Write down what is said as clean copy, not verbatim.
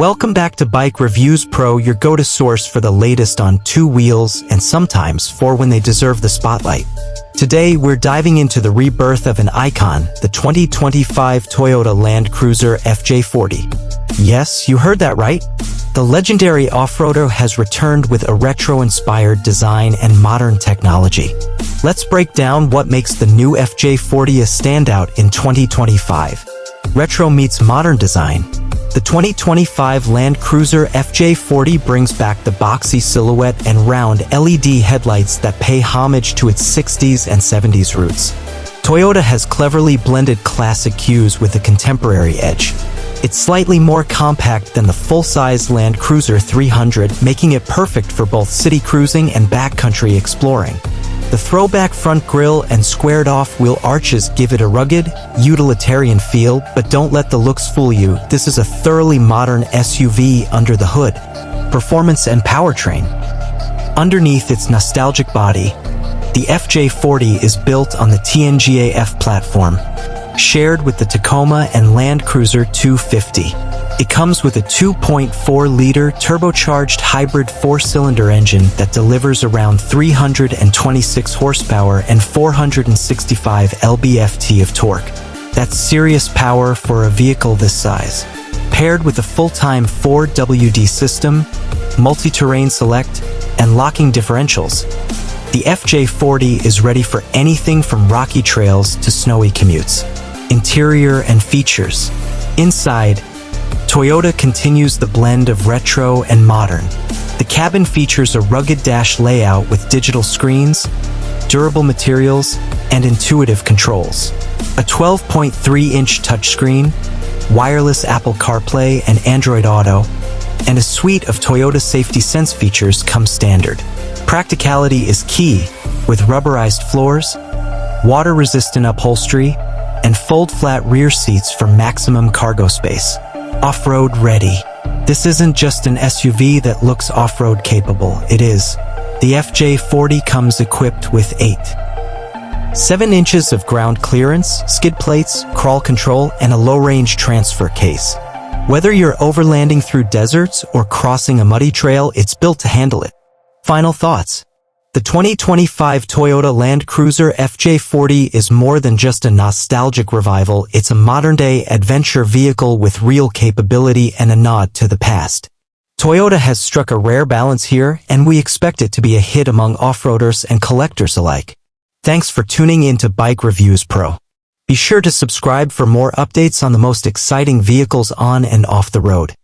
Welcome back to Bike Reviews Pro, your go-to source for the latest on two wheels and sometimes four when they deserve the spotlight. Today, we're diving into the rebirth of an icon, the 2025 Toyota Land Cruiser FJ40. Yes, you heard that right. The legendary off-roader has returned with a retro-inspired design and modern technology. Let's break down what makes the new FJ40 a standout in 2025. Retro meets modern design. The 2025 Land Cruiser FJ40 brings back the boxy silhouette and round LED headlights that pay homage to its 60s and 70s roots. Toyota has cleverly blended classic cues with a contemporary edge. It's slightly more compact than the full-size Land Cruiser 300, making it perfect for both city cruising and backcountry exploring. The throwback front grille and squared-off wheel arches give it a rugged, utilitarian feel, but don't let the looks fool you. This is a thoroughly modern SUV under the hood. Performance and powertrain. Underneath its nostalgic body, the FJ40 is built on the TNGA-F platform, shared with the Tacoma and Land Cruiser 250. It comes with a 2.4-liter turbocharged hybrid four-cylinder engine that delivers around 326 horsepower and 465 lb-ft of torque. That's serious power for a vehicle this size. Paired with a full-time 4WD system, multi-terrain select, and locking differentials, the FJ40 is ready for anything from rocky trails to snowy commutes. Interior and features. Inside, Toyota continues the blend of retro and modern. The cabin features a rugged dash layout with digital screens, durable materials, and intuitive controls. A 12.3-inch touchscreen, wireless Apple CarPlay and Android Auto, and a suite of Toyota Safety Sense features come standard. Practicality is key, with rubberized floors, water-resistant upholstery, and fold-flat rear seats for maximum cargo space. Off-road ready. This isn't just an SUV that looks off-road capable, it is. The FJ40 comes equipped with 7 inches of ground clearance, skid plates, crawl control, and a low-range transfer case. Whether you're overlanding through deserts or crossing a muddy trail, it's built to handle it. Final thoughts. The 2025 Toyota Land Cruiser FJ40 is more than just a nostalgic revival, it's a modern-day adventure vehicle with real capability and a nod to the past. Toyota has struck a rare balance here, and we expect it to be a hit among off-roaders and collectors alike. Thanks for tuning in to Bike Reviews Pro. Be sure to subscribe for more updates on the most exciting vehicles on and off the road.